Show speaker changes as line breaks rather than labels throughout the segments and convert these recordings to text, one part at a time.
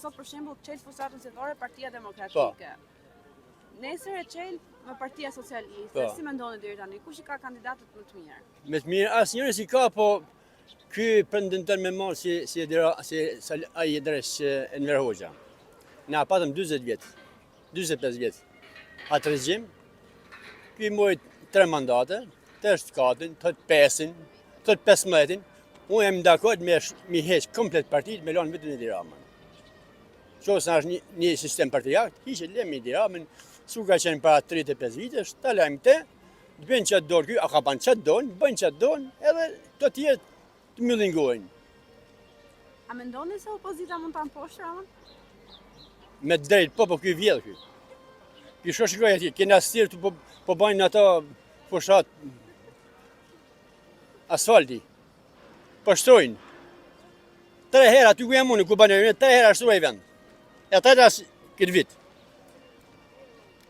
Sot për shembull çel fushatën zgjedhore Partia Demokratike. Nesër e çel me Partia Socialiste. Si mendoni deri tani? Kush I ka kandidatët më të mirë?
Me të mirë asnjëri si ka, po ky pretendon me marr si ai Edres Enver Hoxha. Na patëm 40 vjet, 45 vjet. Atë regjim, ky mori 3 mandate, 4, 5, 15. Unë jam dakord me heq komplet partitë me lanë vetëm Edi Ramën. Qoftë është një sistem partijak, hiqe lem Edi Ramën, su ka qenë para 35 vitesh, ta lajmë te, të bëjnë që të dorë ky, a ka banë që të donë, bëjnë që të donë, edhe të tjerë të myllingojnë.
A mendoni se opozita mund ta mposhtë Ramën?
Me drejt, po ky vjedh ky. Ky shikoj atje, kena stirë po bajnë ato fushat asfalti. Po shtrojnë. 3 herë aty ku jam unë, ku banë 3 herë ashtu ai vend. E ata këtë vit.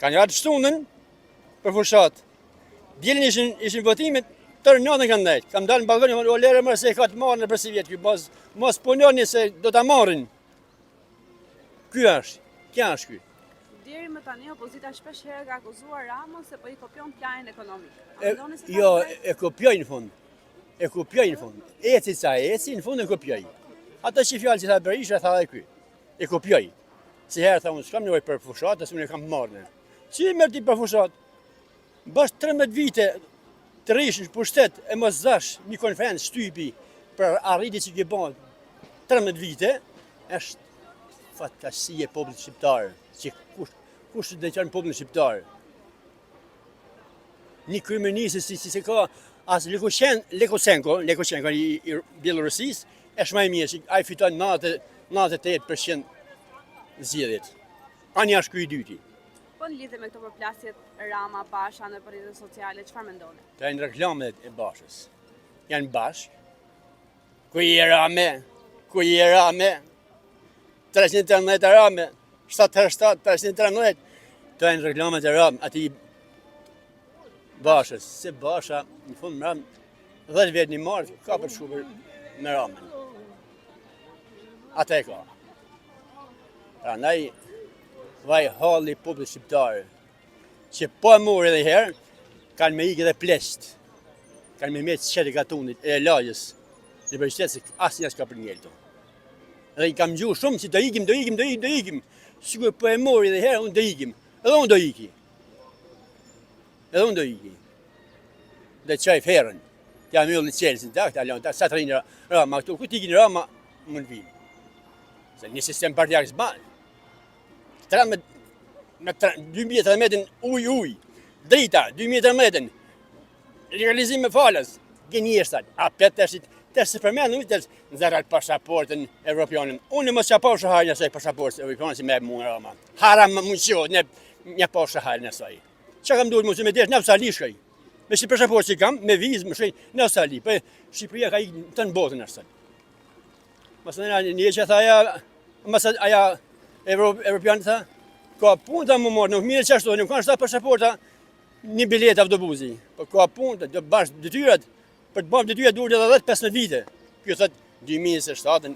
Kanë ratë shtunën për fushat. Dielën ishin votimet, tërë natën kanë ndajt. Kam dalë në balkon, o lere më se ka të marrën për si vjet ky, mos punoni se do ta marrin. Ky është, kjo është ky.
Deri më tani opozita shpesh herë ka akuzuar Ramën se po I kopjon planin ekonomik.
Jo, e kopjoj në fund. E kopjoj në fund. Eci sa eci, në fund e kopjoj. Ata që fjalë që tha Berisha, tha edhe ky. E kopjoj. Si herë tha unë s'kam nevojë për fushat, as unë e kam marrë. Si merr ti për fushat? Bash 13 vite të rish në pushtet e mos zash një konferencë shtypi për arritje që ke bën 13 vite, është fatkeqësi e popullit shqiptar, që kush do të qenë populli shqiptar. Një kryeminist si se ka as Lukashenko I Bielorusisë, është më I mirë, ai fiton 98% zgjedhjet. Ani është ky I dyti.
Po në lidhje me këto përplasjet Rama, Basha në rrjetet sociale, çfarë mendoni?
Të janë reklamet e Bashës. Janë bashk. Ku I Rame? Ku I Rame? 313 Rame, 7 313. Të janë reklamet e Ram, aty Bashës. Se Basha në fund më ram 10 vjet një marrë, ka për shkuar me Ramën. Ate ka. Prandaj vaj halli popullit shqiptar, që po e morë edhe herë, kanë me ikë edhe plesht, kanë me metë qëtë gatunit e lajës, në për qëtë se asë s'ka për njëllë to. Edhe I kam gjuhë shumë që do ikim, sigur po e morë edhe herë, unë do ikim, edhe unë do iki. Dhe qaj ferën, t'ja mëllë në qelësin, sa të rinë Rama, këtu, ku t'ikin Rama, më në vimë. Se një sistem partijak s'banë. 2013 uj, drita, 2013 legalizim me falës, gjenjeshtat, a petë të se përmenë në nëzërat pasaportën evropianën. Unë më që pa shaharë nësaj pasaportës evropianën si me mund Rama. Haram më qodë, një pa shaharë nësaj. Që kam duhet më që me desh në Australi shkaj. Me që pasaportë që kam, me vizë më shkaj në Australi, për Shqipëria ka I të në botën nështë. Masë një që tha aja evropianët tha, ka punë të më morë, nuk mire që ashtu, nuk kanë shta pasaporta një bilet autobusi. Po ka punë të bashkë detyrat, për të bashkë detyrat duhet edhe 10-15 vite. Kjo thët 2007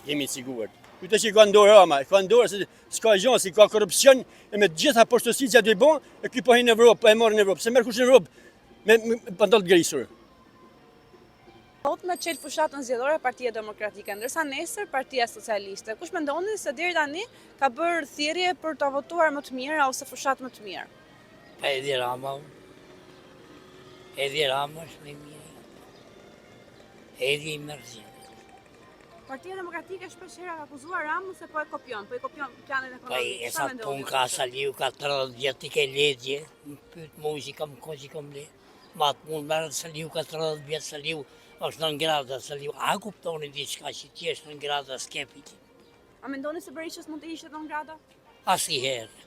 jemi sigurt. Kjo të që ka ndorë Rama, ka ndorë se s'ka gjonë, si ka korupcion, e me gjitha poshtësit që aty bon, e kjo po hinë në Evropë, po e morë në Evropë. Se merë kush në Evropë me pandallë të grisur.
Sot me çel fushatën zgjedhore Partia Demokratike, ndërsa nesër Partia Socialiste. Kush mendoni se deri tani ka bërë thirrje për të votuar më të mira ose fushat më të mirë?
Edi Rama. Edi Rama është më mirë. Edi Merzi.
Partia Demokratike shpesh herë ka akuzuar Ramën se po e kopjon planin ekonomik.
Po e sa pun ka Saliu ka 30 vjet I ke legje, më pyet mua si kam kohë si kam le. Ma të mund merr Saliu ka 30 vjet Saliu. është në ngrada Saliu. A kuptoni diçka që ti është në ngrada skepit?
A mendoni se Berishës mund të ishte në ngrada?
Asnjëherë.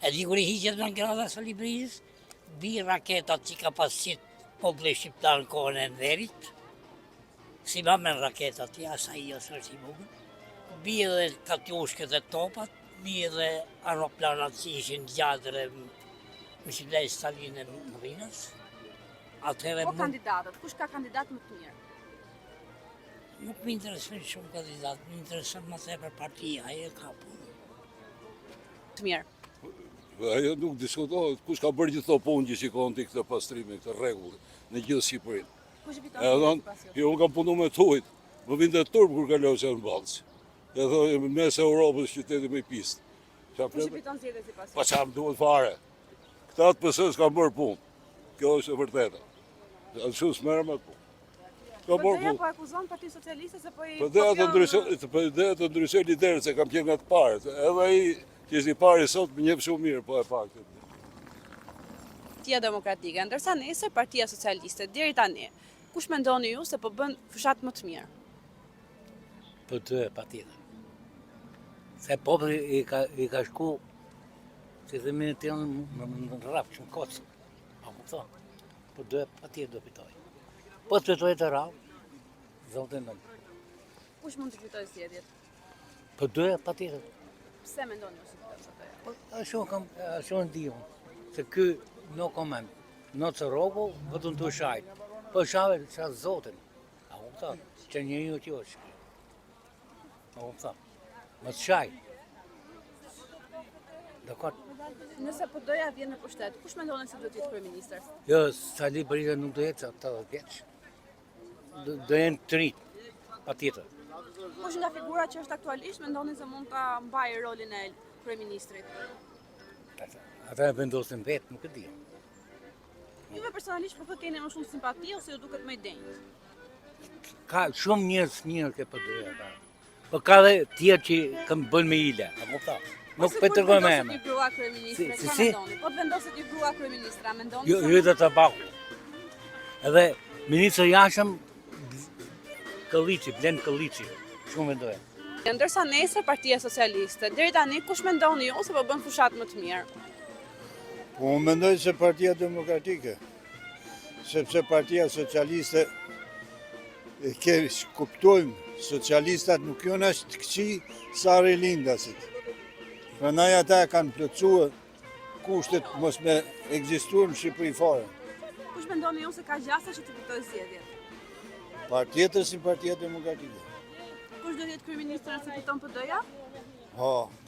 E di kur I hiqet në ngrada Sali Berishës, bi raketat që ka pasit populli shqiptar në kohën e Enverit, si ma men raketat, ja sa I është I vogël. Bi edhe katjushket e topat, bi edhe aeroplanat që ishin gjatër e më shqiptaj Stalin e Marinës.
Po kandidatët, kush ka kandidat më të mirë?
Nuk më interesojnë shumë kandidat, më intereson më tepër partia, ajo ka punë.
Të mirë.
Ajo nuk diskutohet, kush ka bërë gjithë punë që shikon ti këtë pastrime, këtë rregull në gjithë Shqipërinë.
Kush e fiton
E thon,
sipas jush?
unë kam punu me tujt, më vinte turp kur kalosja në Ballç. E thon, mes Europës qyteti më i pistë.
Kush e fiton zgjedhjet sipas
Pa
jush?
çam duhet fare. Këta të PS s'kan bërë punë. Kjo është e vërteta. Ashtu s'merr me punë. Ka bërë
PD-ja
punë.
po akuzon Partinë Socialiste se po i
PD-ja të ndryshoj liderët se kam qenë nga të parët. Edhe ai që është i pari sot më njeh shumë mirë, po e fakti.
Partia Demokratike, ndërsa nesër Partia Socialiste deri tani. Kush mendoni ju se po bën fushat më të mirë?
Për dy patjetër. Se populli i ka shku, si dhe minë të janë në rrafë që në kocë. Pa më thonë, për dy patjetër do fitoj. Po të fitoj të rrafë, zotin në.
Kush mund të fitojë zgjedhjet?
Për dy patjetër.
Pse mendoni ju se fiton sot?
Po ashtu në dijon, se ky no comment, no të rogo, vëtën të shajt. Po shave që atë zotin. A më thonë, që një një që është. A më thonë, më të shaj. Dakor?
Nëse PD-ja vjen në pushtet, kush mendoni se do të jetë kryeministër?
Jo, Sali Berisha nuk do jetë 80 vjeç. Do jenë të rinj, patjetër.
Kush nga figurat që është aktualisht mendoni se mund ta mbajë rolin e kryeministrit?
Ata e vendosin vetë, nuk e di.
Juve personalisht po keni më shumë simpati ose ju duket më i denjë?
Ka shumë njerëz mirë ke PD-ja ata. Po ka dhe tjerë që kanë bën me ile, a më tha. Nuk
Ose
po
kur
tërgoj me
vendoset
emra.
një grua kryeministre,
Si-
çfarë
si?
mendoni? Po të vendoset një grua kryeministra, mendoni
Jo,
se
jo dhe të baku. Edhe ministri Jashëm Këlliçi, Blen Këlliçi, shumë vendoja.
ndërsa nesër Partia Socialiste, deri tani kush mendoni ju se po bën fushat më të mirë?
Po unë mendoj se Partia Demokratike, sepse Partia Socialiste e kuptojmë, socialistat nuk janë as të këqij sa rilindasit. Prandaj ata kanë plotësuar kushtet mos me ekzistuar në Shqipëri fare.
Kush mendoni ju se ka gjasa që të fitojë zgjedhjet?
Tjetër si Partia Demokratike.
Kush do të jetë kryeministër nëse fiton PD-ja?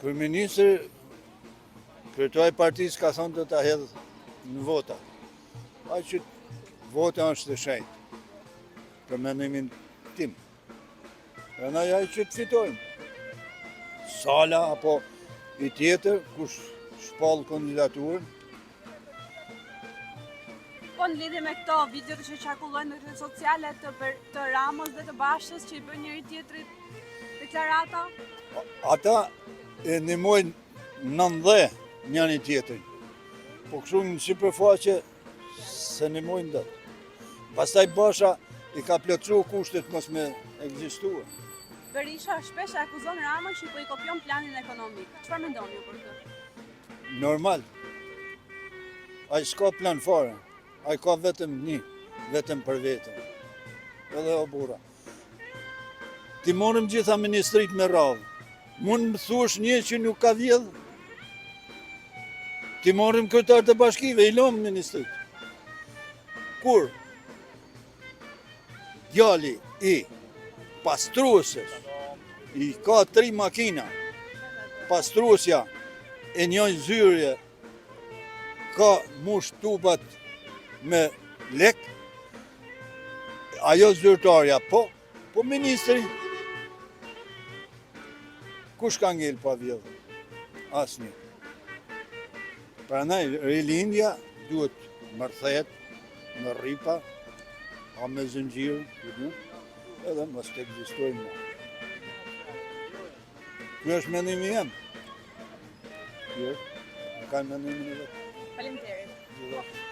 Kryeministri, kryetari i partisë ka thonë do ta hedh në vota. Ai që vota është e shenjtë. Për mendimin tim. Prandaj ai që të fitojnë. Sala apo i tjetër, kush shpall kandidaturën,
Po në lidhje me këto videot që qarkullojnë në rrjetet sociale të Ramës dhe të Bashës që i bën njëri tjetrit deklarata?
ata e ndihmojnë nëndhe njëri tjetrin. Po kështu në sipërfaqe se ndihmojnë dot. Pastaj Basha i ka plotësuar kushtet mos me ekzistuar.
Berisha shpesh e akuzon Ramën që po i kopjon planin ekonomik. Çfarë mendoni ju për këtë?
Normal. Ai s'ka plan fare. Ai ka vetëm një, vetëm për vetën. Edhe o burra. Ti morëm gjitha ministrit me radhë. Mund më thuash një që nuk ka vjedh? Ti morëm kryetar të bashkive, i lëmë ministrit. Kur djali i pastruesës i ka 3 makina, pastruesja e një zyrje ka mush tubat me lek, ajo zyrtarja po ministri, kush ka ngel pa vjedhë? Asnjë. Prandaj rilindja duhet mërthet, me rripa, a me zëngjirë, edhe mos të ekzistojnë më. Kjo është mendimi jam. Kjo, ka mendimin e vetë.
Faleminderit.